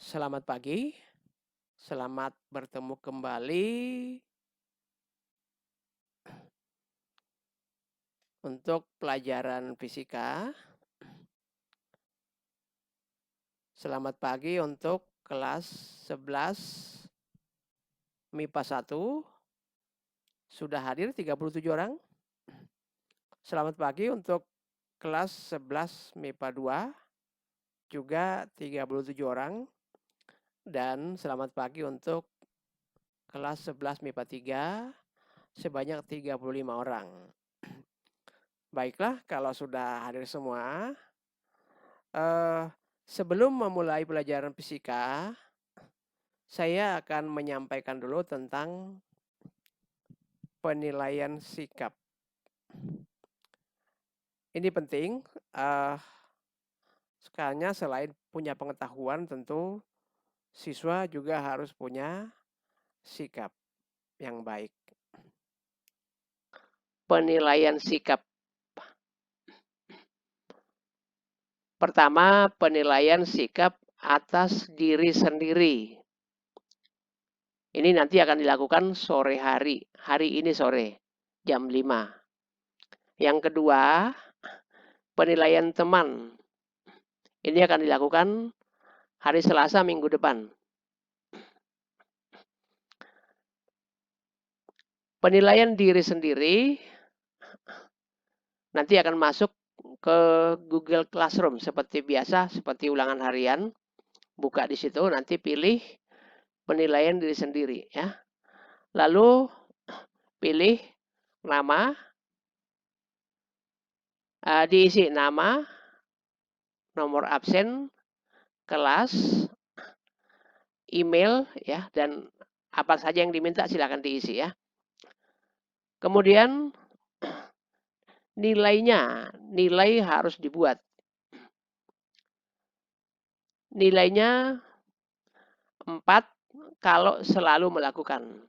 Selamat pagi, selamat bertemu kembali untuk pelajaran fisika. Selamat pagi untuk kelas 11 MIPA 1. Sudah hadir 37 orang. Selamat pagi untuk kelas 11 MIPA 2, juga 37 orang. Dan selamat pagi untuk kelas 11 MIPA 3, sebanyak 35 orang. Baiklah, kalau sudah hadir semua, sebelum memulai pelajaran fisika, saya akan menyampaikan dulu tentang penilaian sikap. Ini penting, sekalinya selain punya pengetahuan, tentu siswa juga harus punya sikap yang baik. Penilaian sikap. Pertama, penilaian sikap atas diri sendiri. Ini nanti akan dilakukan sore hari ini sore, jam 5. Yang kedua, penilaian teman. Ini akan dilakukan hari Selasa minggu depan. Penilaian diri sendiri nanti akan masuk ke Google Classroom seperti biasa, seperti ulangan harian. Buka di situ, nanti pilih penilaian diri sendiri ya. Lalu pilih nama, diisi nama, nomor absen, kelas, email ya, dan apa saja yang diminta silakan diisi ya. Kemudian nilai harus dibuat. Nilainya 4 kalau selalu melakukan.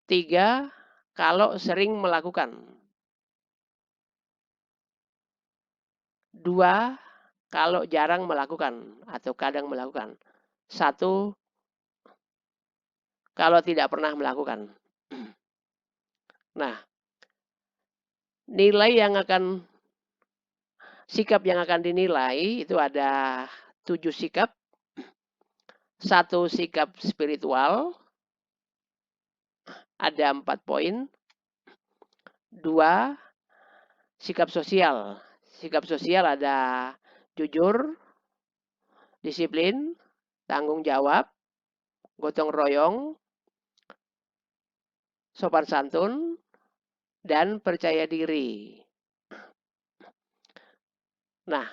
3 kalau sering melakukan. 2 kalau jarang melakukan atau kadang melakukan. 1 kalau tidak pernah melakukan. Nah, sikap yang akan dinilai itu ada 7 sikap. 1 sikap spiritual, ada 4 poin. 2 sikap sosial. Sikap sosial ada jujur, disiplin, tanggung jawab, gotong royong, sopan santun, dan percaya diri. Nah,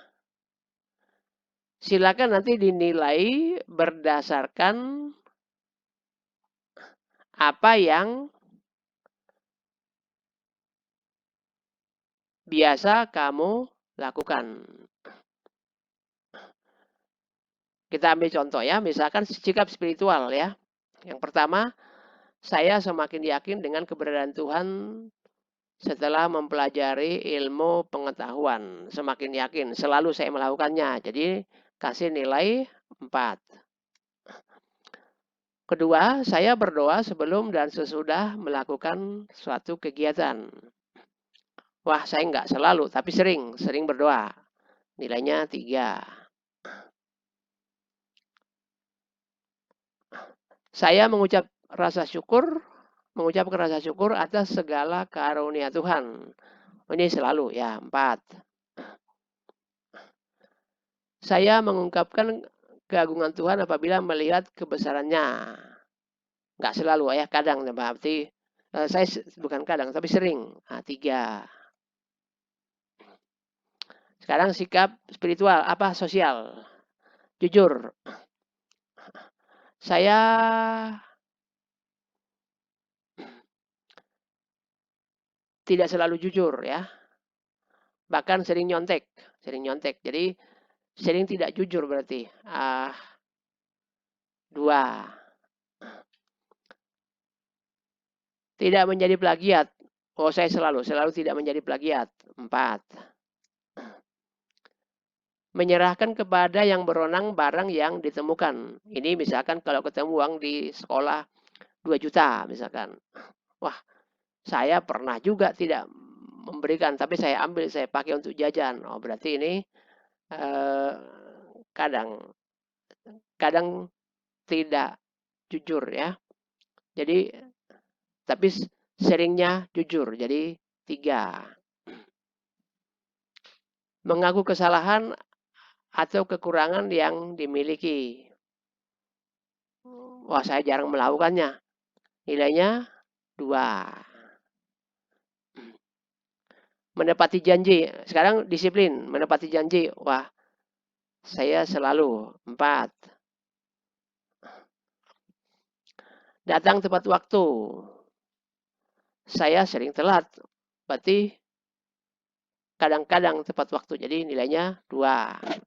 silakan nanti dinilai berdasarkan apa yang biasa kamu lakukan. Kita ambil contoh ya, misalkan sikap spiritual ya. Yang pertama, saya semakin yakin dengan keberadaan Tuhan setelah mempelajari ilmu pengetahuan. Semakin yakin, selalu saya melakukannya. Jadi kasih nilai 4. Kedua, saya berdoa sebelum dan sesudah melakukan suatu kegiatan. Wah, saya nggak selalu, tapi sering berdoa. Nilainya 3. Saya mengucapkan rasa syukur atas segala karunia Tuhan. Ini selalu ya, 4. Saya mengungkapkan keagungan Tuhan apabila melihat kebesarannya. Nggak selalu ya, kadang berarti saya bukan kadang, tapi sering. 3. Sekarang sikap spiritual, sosial. Jujur. Saya tidak selalu jujur ya. Bahkan sering nyontek. Jadi sering tidak jujur berarti. 2. Tidak menjadi plagiat. Oh, saya selalu tidak menjadi plagiat. 4. menyerahkan kepada yang berwenang barang yang ditemukan. Ini misalkan kalau ketemu uang di sekolah 2 juta misalkan. Wah, saya pernah juga tidak memberikan, tapi saya ambil, saya pakai untuk jajan. Oh, berarti ini eh, kadang kadang tidak jujur ya. Jadi tapi seringnya jujur. Jadi 3. Mengaku kesalahan atau kekurangan yang dimiliki. Wah, saya jarang melakukannya. Nilainya 2. Menepati janji. Sekarang disiplin, menepati janji. Wah, saya selalu 4. Datang tepat waktu. Saya sering telat. Berarti kadang-kadang tepat waktu. Jadi nilainya 2.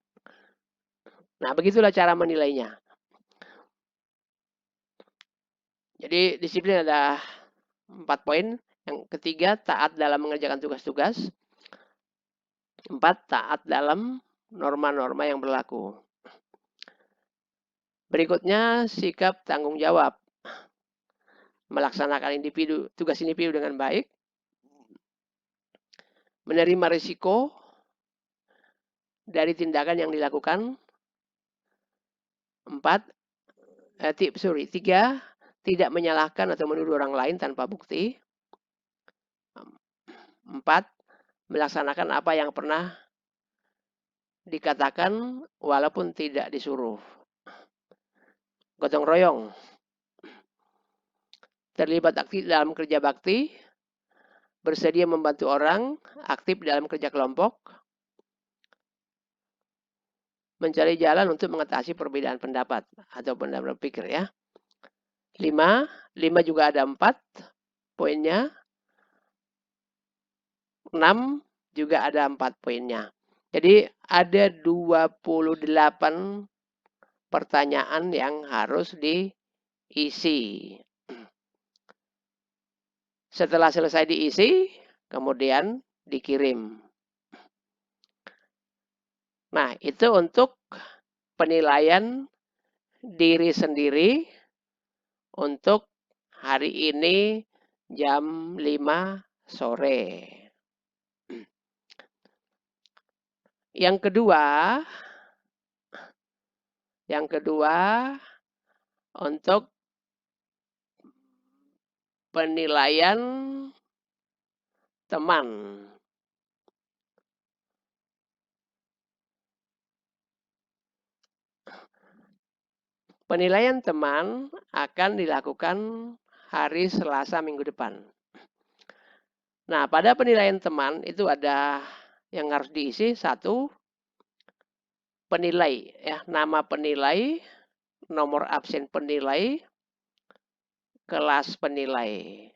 Nah, begitulah cara menilainya. Jadi disiplin ada 4 poin. Yang ketiga, taat dalam mengerjakan tugas-tugas. 4, taat dalam norma-norma yang berlaku. Berikutnya, sikap tanggung jawab. Melaksanakan tugas individu dengan baik. Menerima risiko dari tindakan yang dilakukan. 3, tidak menyalahkan atau menuduh orang lain tanpa bukti. 4, melaksanakan apa yang pernah dikatakan walaupun tidak disuruh. Gotong royong. Terlibat aktif dalam kerja bakti. Bersedia membantu orang. Aktif dalam kerja kelompok. Mencari jalan untuk mengatasi perbedaan pendapat atau pendapat pikir ya. 5 juga ada 4 poinnya. 6 juga ada 4 poinnya. Jadi ada 28 pertanyaan yang harus diisi. Setelah selesai diisi, kemudian dikirim. Nah, itu untuk penilaian diri sendiri untuk hari ini jam 5 sore. Yang kedua untuk penilaian teman. Penilaian teman akan dilakukan hari Selasa minggu depan. Nah, pada penilaian teman itu ada yang harus diisi. 1, penilai ya, nama penilai, nomor absen penilai, kelas penilai.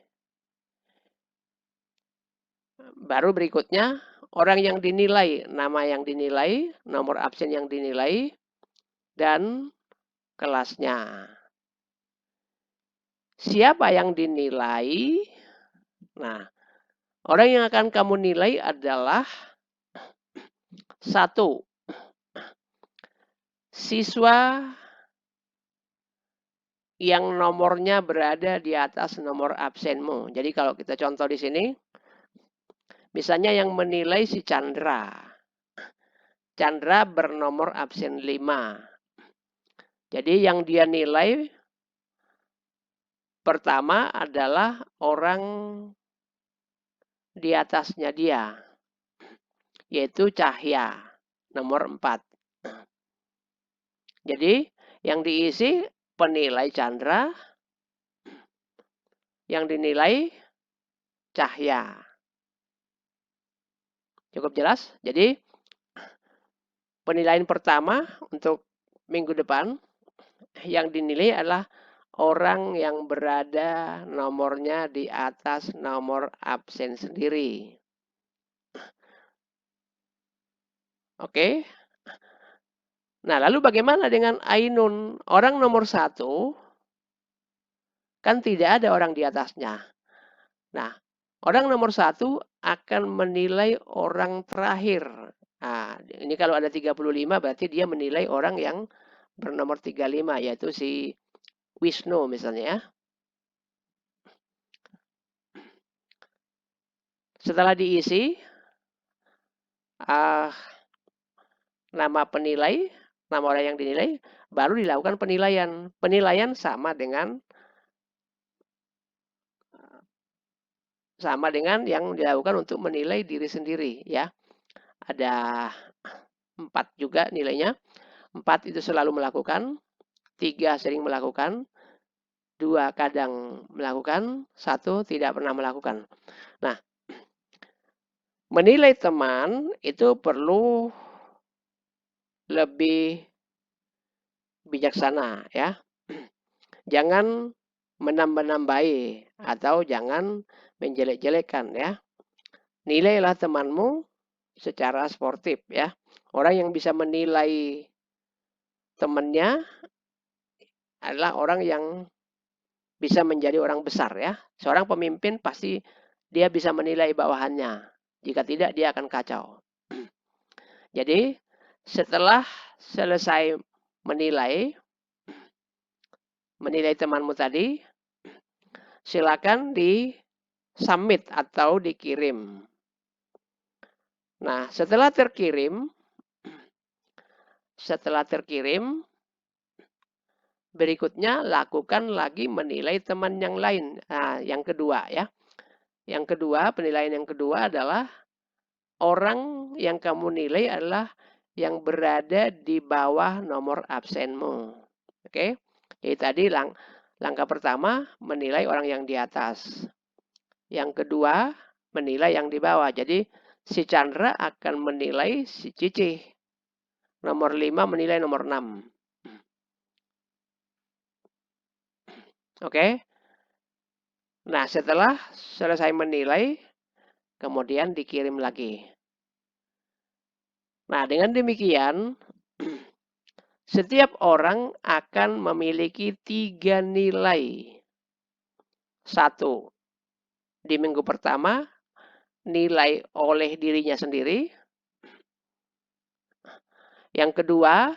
Baru berikutnya orang yang dinilai, nama yang dinilai, nomor absen yang dinilai, dan kelasnya. Siapa yang dinilai? Nah, orang yang akan kamu nilai adalah 1, siswa yang nomornya berada di atas nomor absenmu. Jadi kalau kita contoh di sini, misalnya yang menilai si Chandra. Chandra bernomor absen 5. Jadi yang dia nilai pertama adalah orang di atasnya dia, yaitu Cahya, nomor 4. Jadi yang diisi penilai Chandra, yang dinilai Cahya. Cukup jelas? Jadi penilaian pertama untuk minggu depan yang dinilai adalah orang yang berada nomornya di atas nomor absen sendiri. Oke. Nah, lalu bagaimana dengan Ainun? Orang nomor 1 kan tidak ada orang di atasnya. Nah, orang nomor 1 akan menilai orang terakhir. Nah, ini kalau ada 35 berarti dia menilai orang yang bernomor 35, yaitu si Wisnu misalnya ya. Setelah diisi nama penilai, nama orang yang dinilai, baru dilakukan penilaian. Penilaian sama dengan yang dilakukan untuk menilai diri sendiri ya. Ada 4 juga nilainya. 4 itu selalu melakukan, 3 sering melakukan, 2 kadang melakukan, 1 tidak pernah melakukan. Nah, menilai teman itu perlu lebih bijaksana ya. Jangan menambah-nambahi atau jangan menjelek-jelekan ya. Nilailah temanmu secara sportif ya. Orang yang bisa menilai temannya adalah orang yang bisa menjadi orang besar ya. Seorang pemimpin pasti dia bisa menilai bawahannya. Jika tidak dia akan kacau. Jadi setelah selesai menilai temanmu tadi, silakan di submit atau dikirim. Nah, setelah terkirim, berikutnya lakukan lagi menilai teman yang lain. Nah, yang kedua ya. Yang kedua, penilaian yang kedua adalah orang yang kamu nilai adalah yang berada di bawah nomor absenmu. Oke. Jadi tadi langkah pertama menilai orang yang di atas. Yang kedua, menilai yang di bawah. Jadi si Chandra akan menilai si Cici. Nomor 5 menilai nomor 6. Oke. Nah, setelah selesai menilai, kemudian dikirim lagi. Nah, dengan demikian, setiap orang akan memiliki 3 nilai. 1, di minggu pertama, nilai oleh dirinya sendiri. Yang kedua,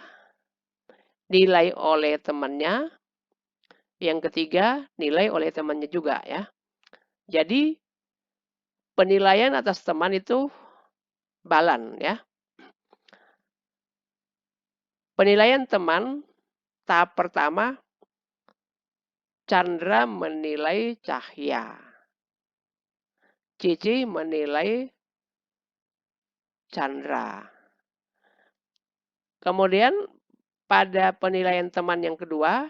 nilai oleh temannya. Yang ketiga, nilai oleh temannya juga ya. Jadi, penilaian atas teman itu balan ya. Penilaian teman tahap pertama, Chandra menilai Cahya. Cici menilai Chandra. Kemudian pada penilaian teman yang kedua,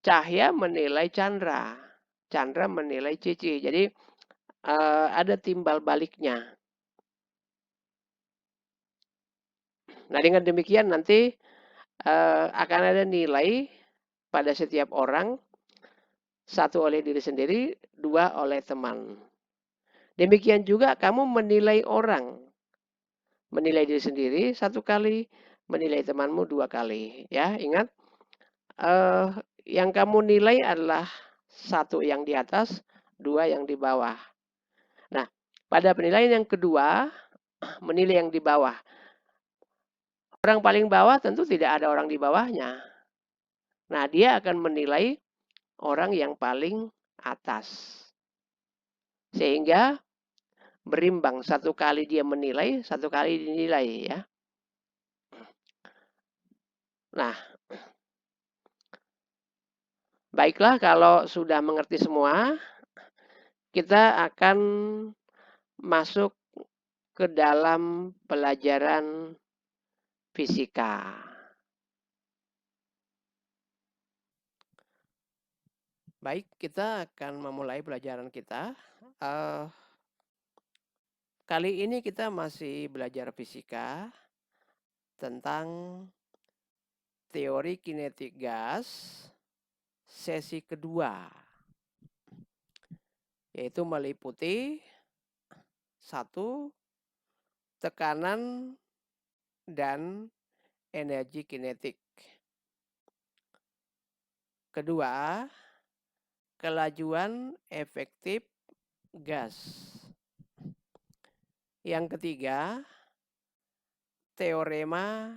Cahya menilai Chandra. Chandra menilai Cici. Jadi ada timbal baliknya. Nah, dengan demikian nanti akan ada nilai pada setiap orang, 1 oleh diri sendiri, 2 oleh teman. Demikian juga kamu menilai orang. Menilai diri sendiri 1 kali, menilai temanmu 2 kali. Ya, ingat, yang kamu nilai adalah 1 yang di atas, 2 yang di bawah. Nah, pada penilaian yang kedua, menilai yang di bawah. Orang paling bawah tentu tidak ada orang di bawahnya. Nah, dia akan menilai orang yang paling atas. Sehingga berimbang, 1 kali dia menilai, 1 kali dinilai ya. Nah, baiklah kalau sudah mengerti semua, kita akan masuk ke dalam pelajaran fisika. Baik, kita akan memulai pelajaran kita. Kali ini kita masih belajar fisika tentang teori kinetik gas sesi kedua, yaitu meliputi 1, tekanan dan energi kinetik. Kedua, kelajuan efektif gas. Yang ketiga, teorema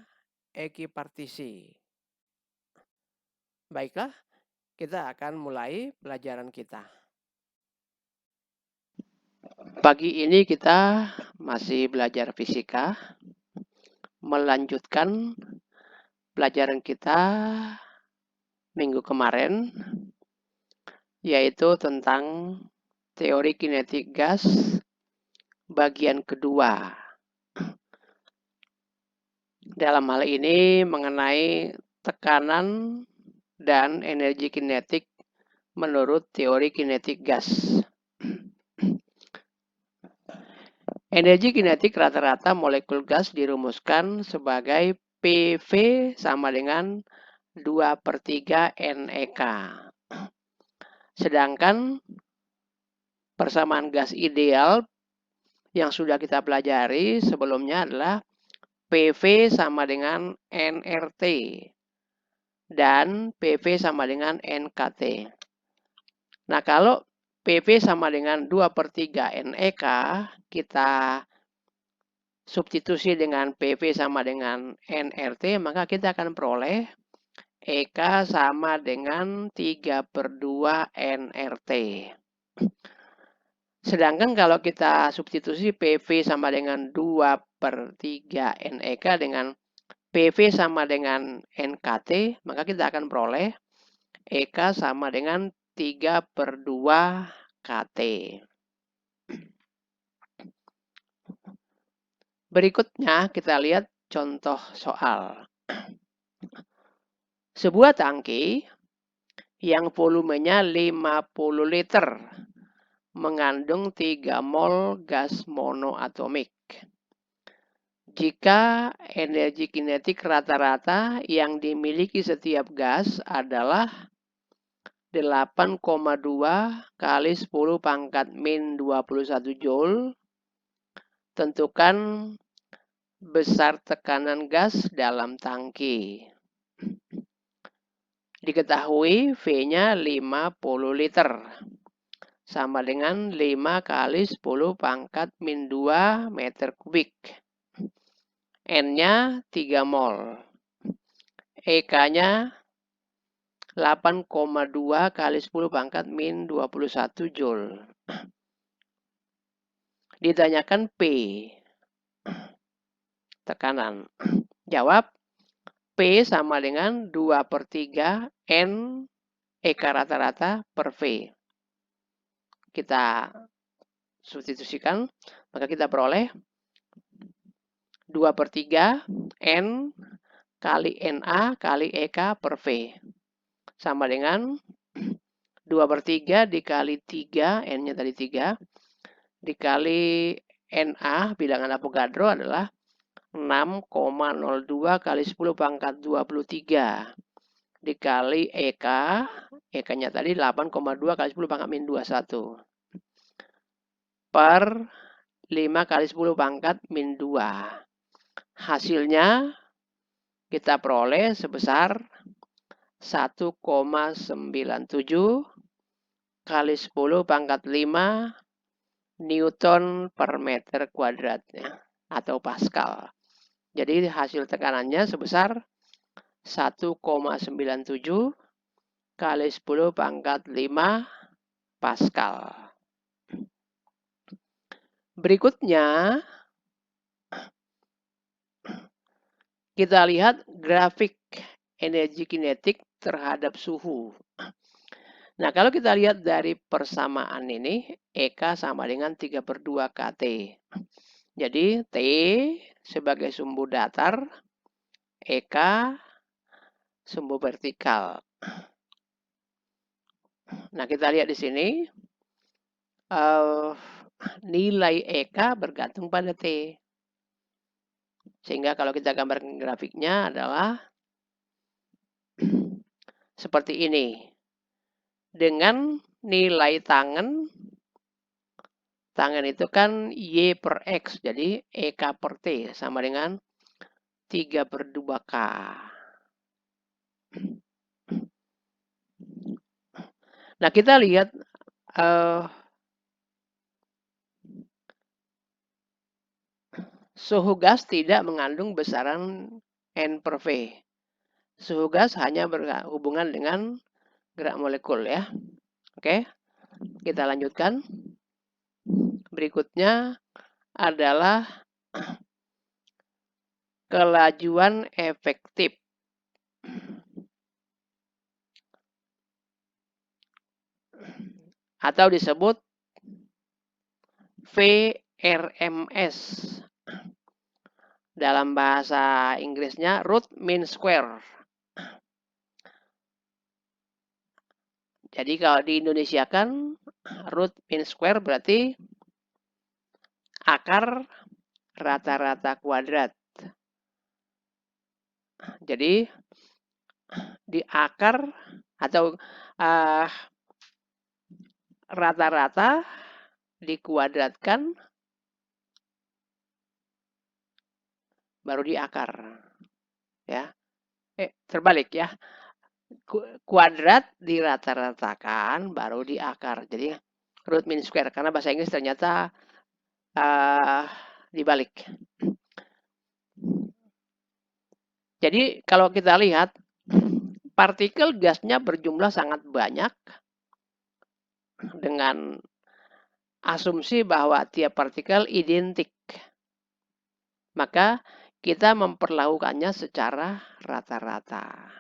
ekipartisi. Baiklah, kita akan mulai pelajaran kita. Pagi ini kita masih belajar fisika, melanjutkan pelajaran kita minggu kemarin, yaitu tentang teori kinetik gas bagian kedua. Dalam hal ini mengenai tekanan dan energi kinetik menurut teori kinetik gas. Energi kinetik rata-rata molekul gas dirumuskan sebagai PV sama dengan 2/3 NEK. Sedangkan persamaan gas ideal yang sudah kita pelajari sebelumnya adalah PV sama dengan nRT dan PV sama dengan NKT. Nah, kalau PV sama dengan 2/3 NEK, kita substitusi dengan PV sama dengan nRT, maka kita akan peroleh EK sama dengan 3/2 nRT. Sedangkan kalau kita substitusi PV sama dengan 2/3 NEK dengan PV sama dengan NKT, maka kita akan peroleh EK sama dengan 3/2 KT. Berikutnya kita lihat contoh soal. Sebuah tangki yang volumenya 50 liter mengandung 3 mol gas monoatomik. Jika energi kinetik rata-rata yang dimiliki setiap gas adalah 8,2 kali 10 pangkat min 21 joule, tentukan besar tekanan gas dalam tangki. Diketahui V-nya 50 liter. Sama dengan 5 kali 10 pangkat min 2 meter kubik. N-nya 3 mol. EK-nya 8,2 kali 10 pangkat min 21 joule. Ditanyakan P. Tekanan. Jawab, P sama dengan 2/3 N EK rata-rata per V. Kita substitusikan, maka kita peroleh 2/3 N kali NA kali EK per V. Sama dengan 2/3 dikali 3, N-nya tadi 3, dikali NA, bilangan Avogadro adalah 6,02 kali 10 pangkat 23. Dikali EK, EK-nya tadi 8,2 kali 10 pangkat min 21. Per 5 kali 10 pangkat min 2. Hasilnya kita peroleh sebesar 1,97 kali 10 pangkat 5 Newton per meter kuadratnya atau Pascal. Jadi hasil tekanannya sebesar 1,97 kali 10 pangkat 5 Pascal. Berikutnya, kita lihat grafik energi kinetik terhadap suhu. Nah, kalau kita lihat dari persamaan ini, EK sama dengan 3/2 KT. Jadi, T sebagai sumbu datar, EK sumbu vertikal. Nah, kita lihat di sini, nilai EK bergantung pada T. Sehingga kalau kita gambarkan grafiknya adalah seperti ini. Dengan nilai tangan itu kan Y per X. Jadi EK per T sama dengan 3/2 K. Nah, kita lihat Suhu gas tidak mengandung besaran N per V. Suhu gas hanya berhubungan dengan gerak molekul ya. Oke, kita lanjutkan. Berikutnya adalah kelajuan efektif atau disebut VRMS. Dalam bahasa Inggrisnya root mean square. Jadi kalau di Indonesia kan root mean square berarti akar rata-rata kuadrat. Jadi di akar atau rata-rata dikuadratkan baru di akar. Ya. Terbalik ya. Kuadrat dirata-ratakan baru di akar. Jadi root mean square karena bahasa Inggris ternyata dibalik. Jadi kalau kita lihat partikel gasnya berjumlah sangat banyak dengan asumsi bahwa tiap partikel identik. Maka kita memperlakukannya secara rata-rata.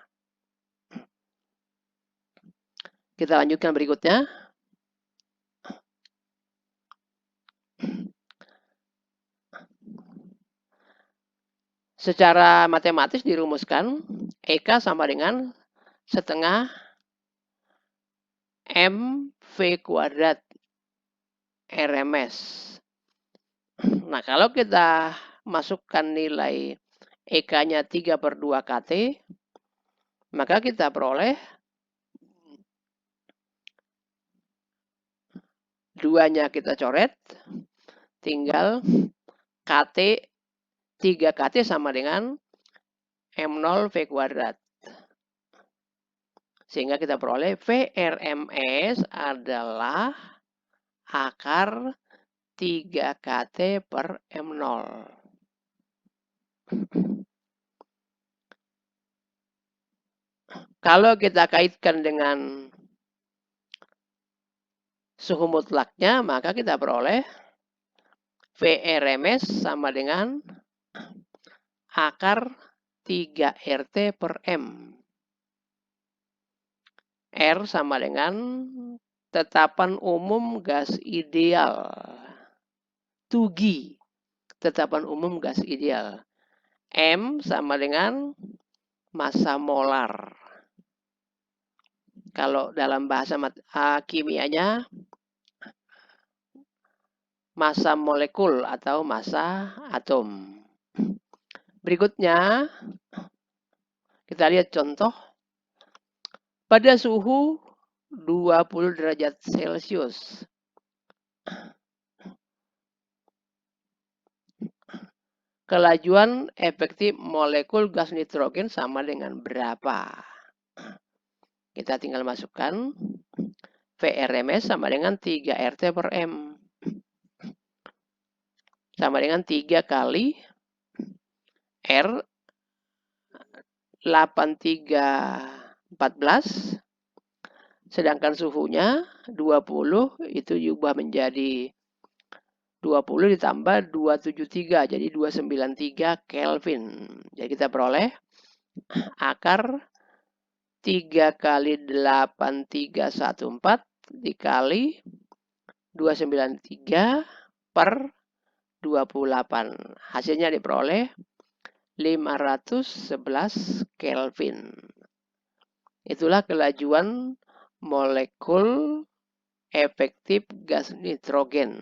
Kita lanjutkan berikutnya. Secara matematis dirumuskan EK sama dengan setengah MV kuadrat RMS. Nah, kalau kita masukkan nilai EK-nya 3/2 KT, maka kita peroleh 2-nya kita coret, tinggal KT 3 KT sama dengan M0 V kuadrat. Sehingga kita peroleh VRMS adalah akar 3 KT per M0. Kalau kita kaitkan dengan suhu mutlaknya, maka kita peroleh VRMS sama dengan akar 3 RT per M. R sama dengan tetapan umum gas ideal. TUGI, tetapan umum gas ideal. M sama dengan massa molar. Kalau dalam bahasa kimianya, massa molekul atau massa atom. Berikutnya, kita lihat contoh. Pada suhu 20 derajat Celcius, kelajuan efektif molekul gas nitrogen sama dengan berapa? Kita tinggal masukkan VRMS sama dengan 3 RT per M. Sama dengan 3 kali R 8314. Sedangkan suhunya 20 itu diubah menjadi 20 ditambah 273, jadi 293 Kelvin. Jadi kita peroleh akar 3 kali 8314 dikali 293 per 28. Hasilnya diperoleh 511 Kelvin. Itulah kelajuan molekul efektif gas nitrogen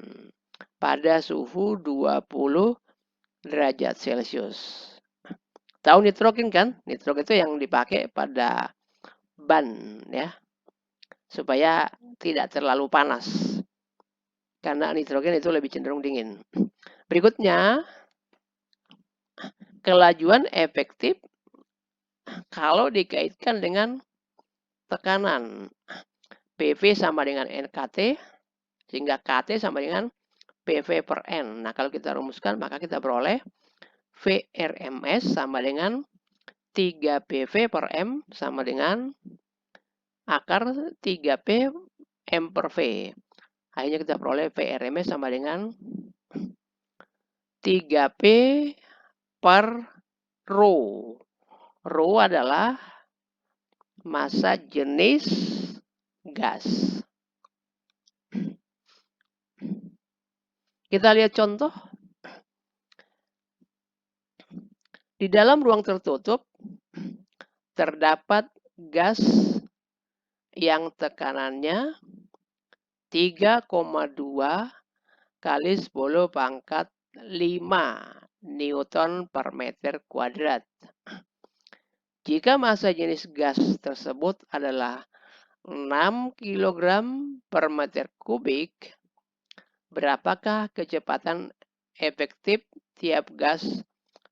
pada suhu 20 derajat Celcius. Tahu nitrogen kan? Nitrogen itu yang dipakai pada ban ya. Supaya tidak terlalu panas. Karena nitrogen itu lebih cenderung dingin. Berikutnya, kelajuan efektif kalau dikaitkan dengan tekanan. PV sama dengan NKT, sehingga KT sama dengan PV per N. Nah, kalau kita rumuskan maka kita peroleh VRMS sama dengan 3 PV per M sama dengan akar 3P M per V. Akhirnya kita peroleh VRMS sama dengan 3P per rho. Rho adalah massa jenis gas. Kita lihat contoh. Di dalam ruang tertutup terdapat gas yang tekanannya 3,2 kali 10 pangkat 5 Newton per meter kuadrat. Jika massa jenis gas tersebut adalah 6 kg per meter kubik, berapakah kecepatan efektif tiap gas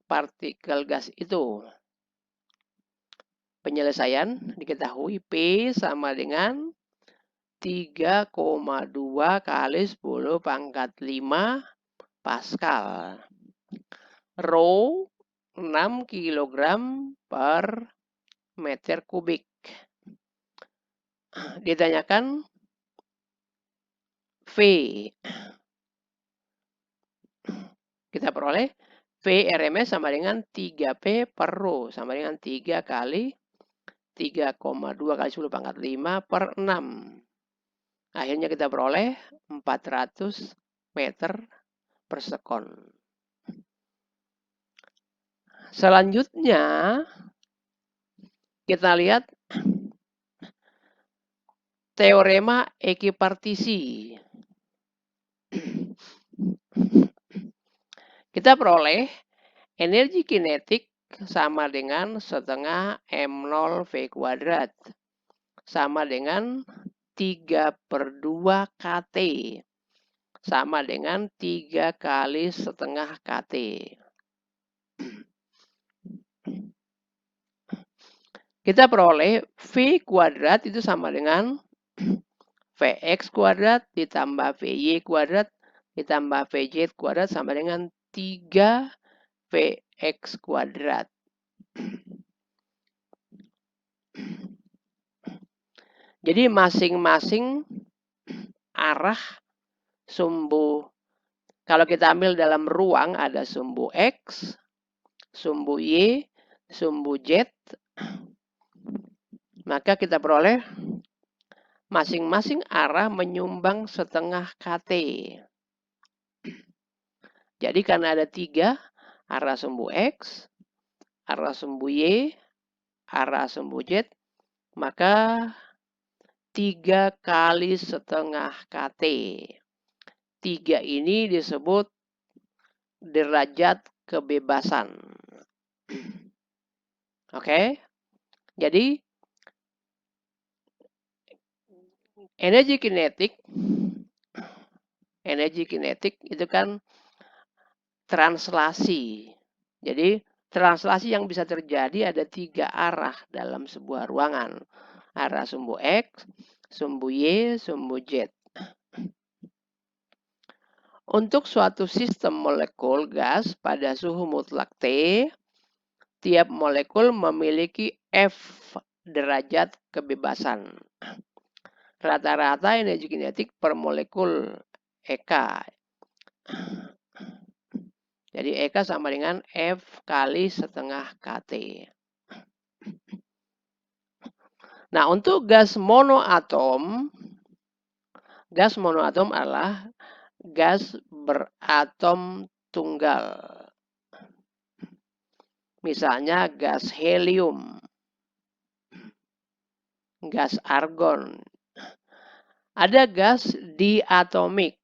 partikel gas itu? Penyelesaian diketahui P sama dengan 3,2 kali 10 pangkat 5 Pascal. Rho 6 kg per meter kubik. Ditanyakan V. Kita peroleh VRMS sama dengan 3P per rho sama dengan 3 kali 3,2 kali 10 pangkat 5 per 6. Akhirnya kita peroleh 400 meter per sekon. Selanjutnya kita lihat teorema ekipartisi. Kita peroleh energi kinetik sama dengan setengah M0 V kuadrat sama dengan 3/2 kT sama dengan 3 kali setengah kT. Kita peroleh V kuadrat itu sama dengan Vx kuadrat ditambah Vy kuadrat ditambah Vz kuadrat sama dengan 3 Vx kuadrat. Jadi masing-masing arah sumbu, kalau kita ambil dalam ruang ada sumbu X, sumbu Y, sumbu Z, maka kita peroleh masing-masing arah menyumbang setengah kT. Jadi karena ada 3, arah sumbu X, arah sumbu Y, arah sumbu Z, maka 3 kali setengah kT. 3 ini disebut derajat kebebasan. Oke? Jadi energi kinetik itu kan translasi. Jadi translasi yang bisa terjadi ada 3 arah dalam sebuah ruangan. Arah sumbu X, sumbu Y, sumbu Z. Untuk suatu sistem molekul gas pada suhu mutlak T, tiap molekul memiliki F derajat kebebasan. Rata-rata energi kinetik per molekul EK. Jadi EK sama dengan F kali setengah kT. Nah, untuk gas monoatom adalah gas beratom tunggal. Misalnya gas helium, gas argon. Ada gas diatomik,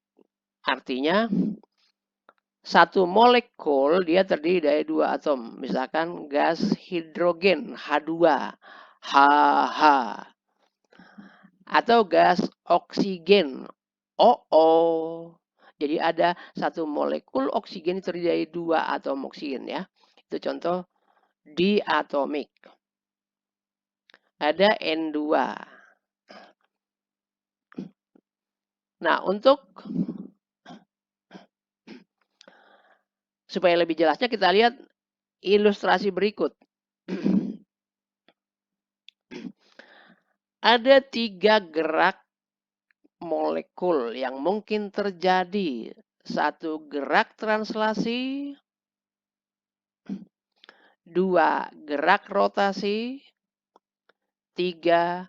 artinya satu molekul dia terdiri dari 2 atom. Misalkan gas hidrogen H2, HH. Atau gas oksigen OO. Jadi ada satu molekul oksigen terdiri dari 2 atom oksigen ya. Itu contoh diatomik. Ada N2. Nah, untuk Supaya lebih jelasnya kita lihat ilustrasi berikut. Ada 3 gerak molekul yang mungkin terjadi. 1 gerak translasi, 2 gerak rotasi, 3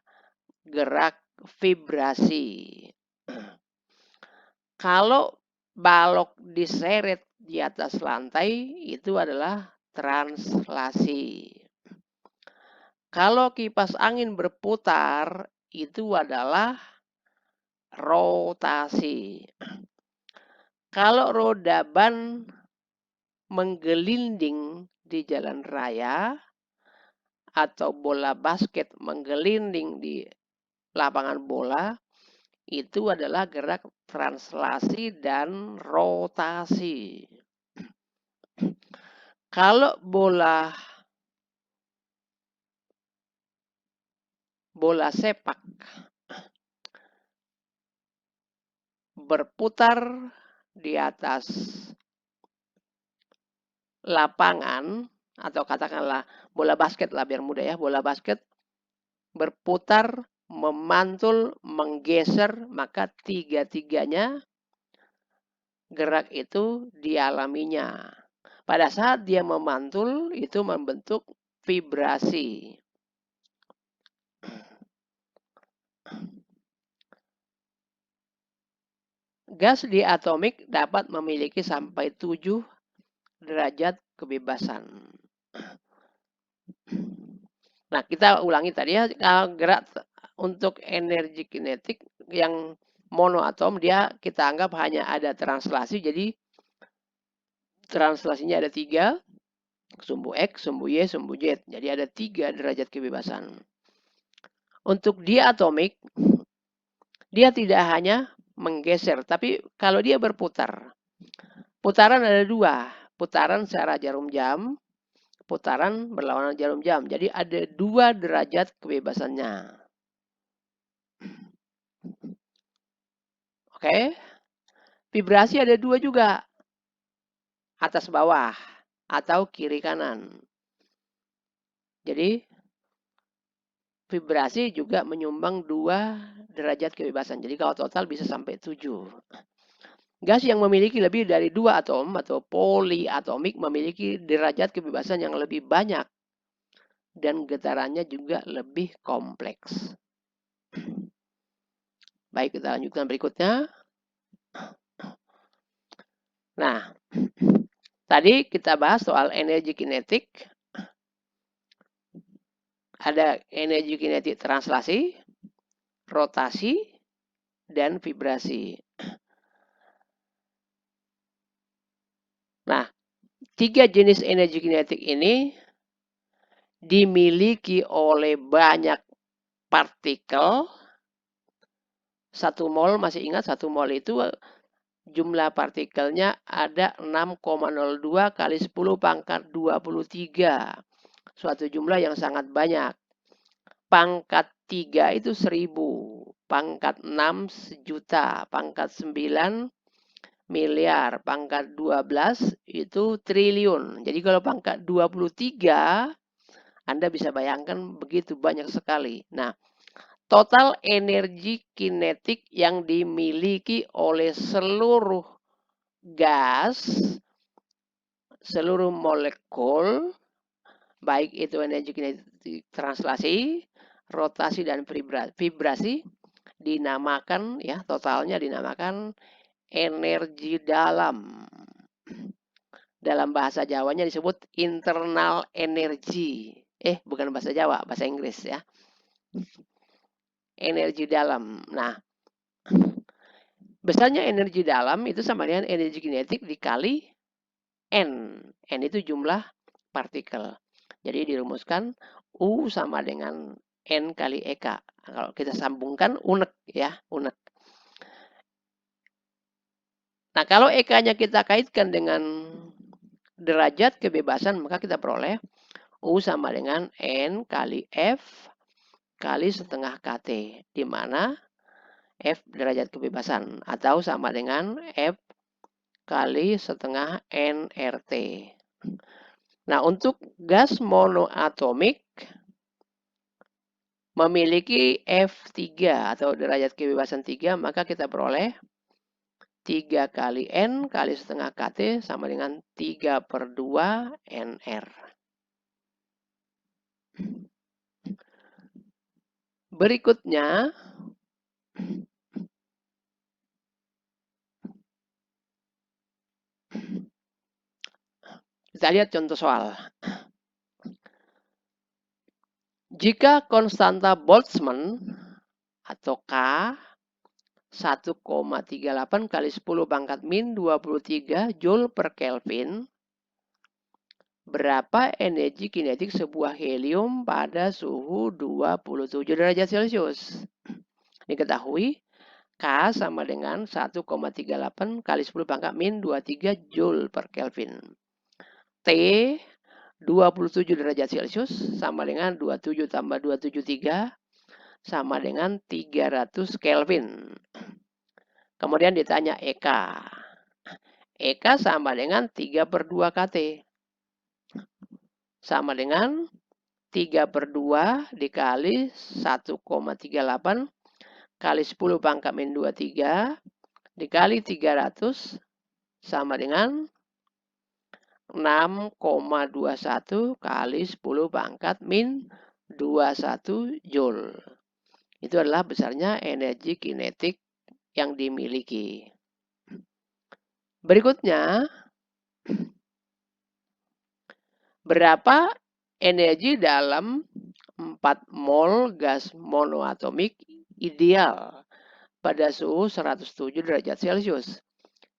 gerak vibrasi. Kalau balok diseret di atas lantai, itu adalah translasi. Kalau kipas angin berputar, itu adalah rotasi. Kalau roda ban menggelinding di jalan raya atau bola basket menggelinding di lapangan bola, itu adalah gerak translasi dan rotasi. Kalau bola sepak berputar di atas lapangan, atau katakanlah bola basket lah biar mudah ya, bola basket berputar, memantul, menggeser, maka tiga-tiganya gerak itu dialaminya. Pada saat dia memantul, itu membentuk vibrasi. Gas diatomik dapat memiliki sampai 7 derajat kebebasan. Nah, kita ulangi tadi ya, gerak untuk energi kinetik yang monoatom dia kita anggap hanya ada translasi, jadi translasinya ada 3, sumbu X, sumbu Y, sumbu Z. Jadi ada 3 derajat kebebasan. Untuk diatomik, dia tidak hanya menggeser, tapi kalau dia berputar, putaran ada 2, putaran searah jarum jam, putaran berlawanan jarum jam. Jadi ada 2 derajat kebebasannya. Oke. Vibrasi ada 2 juga. Atas bawah atau kiri kanan. Jadi vibrasi juga menyumbang 2 derajat kebebasan. Jadi kalau total bisa sampai 7. Gas yang memiliki lebih dari 2 atom atau poliatomik memiliki derajat kebebasan yang lebih banyak dan getarannya juga lebih kompleks. Baik, kita lanjutkan berikutnya. Nah, tadi kita bahas soal energi kinetik. Ada energi kinetik translasi, rotasi, dan vibrasi. Nah, 3 jenis energi kinetik ini dimiliki oleh banyak partikel. 1 mol, masih ingat 1 mol itu jumlah partikelnya ada 6,02 kali 10 pangkat 23. Suatu jumlah yang sangat banyak. Pangkat 3 itu 1000, pangkat 6 sejuta, pangkat 9 miliar, pangkat 12 itu triliun. Jadi kalau pangkat 23, Anda bisa bayangkan begitu banyak sekali. Nah, total energi kinetik yang dimiliki oleh seluruh gas, seluruh molekul, baik itu energi kinetik translasi, rotasi, dan vibrasi, dinamakan ya, totalnya dinamakan energi dalam. Dalam bahasa Jawanya disebut internal energy. Bukan bahasa Jawa, bahasa Inggris ya. Energi dalam. Nah, besarnya energi dalam itu sama dengan energi kinetik dikali N. N itu jumlah partikel. Jadi dirumuskan U sama dengan N kali EK. Kalau kita sambungkan unek ya, unek. Nah, kalau EK-nya kita kaitkan dengan derajat kebebasan, maka kita peroleh U sama dengan N kali F kali setengah KT, di mana F derajat kebebasan, atau sama dengan F kali setengah nRT. Nah, untuk gas monoatomik memiliki F3 atau derajat kebebasan 3, maka kita peroleh 3 kali N kali setengah KT sama dengan 3/2 NR. Berikutnya, kita lihat contoh soal. Jika konstanta Boltzmann atau K 1,38 kali 10 pangkat min 23 Joule per Kelvin, berapa energi kinetik sebuah helium pada suhu 27 derajat Celcius? Diketahui K sama dengan 1,38 kali 10 pangkat min 23 Joule per Kelvin. T 27 derajat Celcius sama dengan 27 tambah 273 sama dengan 300 Kelvin. Kemudian ditanya EK. EK sama dengan 3/2 KT. Sama dengan 3/2 dikali 1,38 kali 10 pangkat min 23 dikali 300 sama dengan 6,21 kali 10 pangkat min 21 Joule. Itu adalah besarnya energi kinetik yang dimiliki. Berikutnya, berapa energi dalam 4 mol gas monoatomik ideal pada suhu 107 derajat Celcius?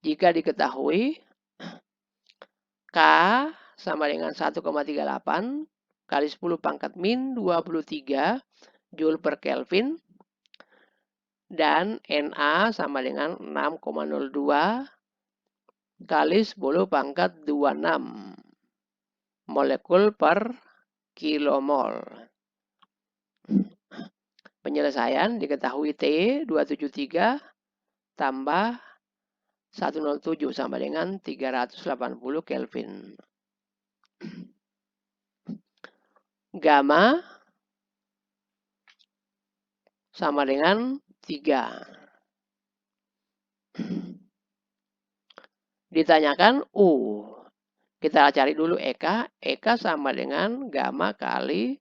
Jika diketahui K sama dengan 1,38 kali 10 pangkat min 23 Joule per Kelvin dan Na sama dengan 6,02 kali 10 pangkat 26 molekul per kilomol. Penyelesaian diketahui T 273 tambah 107 sama dengan 380 Kelvin. Gamma sama dengan 3. Ditanyakan U. Kita cari dulu EK. EK sama dengan gamma kali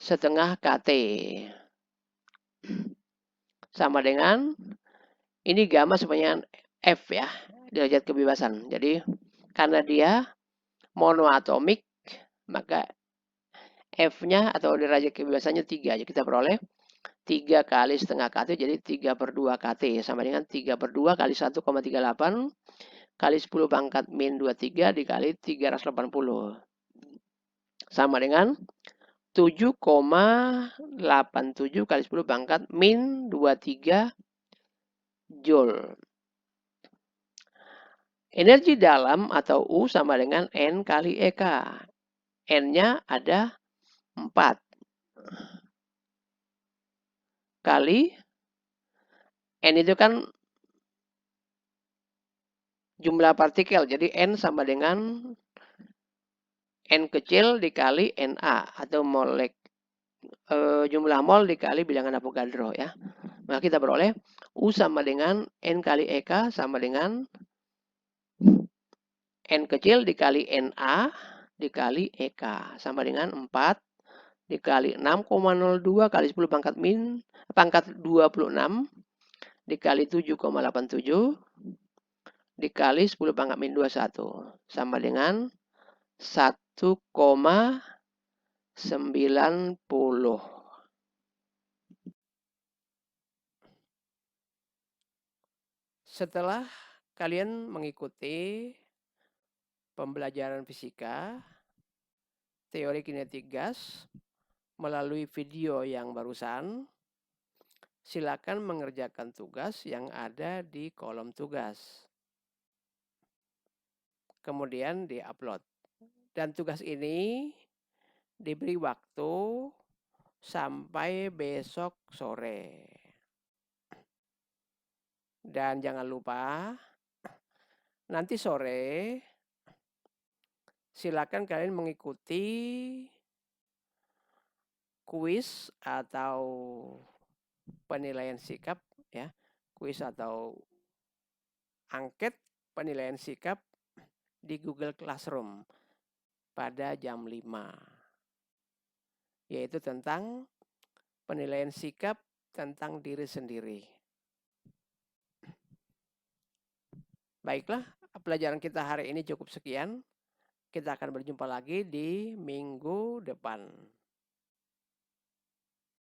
setengah KT. Sama dengan, ini gamma sama dengan F ya, derajat kebebasan. Jadi, karena dia monoatomik, maka F-nya atau derajat kebebasannya 3. Jadi kita peroleh 3 kali setengah KT, jadi 3/2 KT. Sama dengan 3/2 kali 1,38 kali 10 pangkat min 23 dikali 380. Sama dengan 7,87 kali 10 pangkat min 23 Joule. Energi dalam atau U sama dengan N kali EK. N-nya ada 4. Kali, N itu kan jumlah partikel. Jadi N sama dengan N kecil dikali Na atau jumlah mol dikali bilangan Avogadro ya. Maka kita beroleh U sama dengan N kali EK sama dengan N kecil dikali Na dikali EK sama dengan 4 dikali 6,02 kali 10 pangkat 26 dikali 7,87 dikali 10 pangkat min 21 sama dengan 1,90. Setelah kalian mengikuti pembelajaran fisika, teori kinetik gas melalui video yang barusan, silakan mengerjakan tugas yang ada di kolom tugas. Kemudian di-upload. Dan tugas ini diberi waktu sampai besok sore. Dan jangan lupa nanti sore silakan kalian mengikuti kuis atau penilaian sikap ya. Kuis atau angket penilaian sikap di Google Classroom pada jam 5. Yaitu tentang penilaian sikap tentang diri sendiri. Baiklah, pelajaran kita hari ini cukup sekian. Kita akan berjumpa lagi di minggu depan.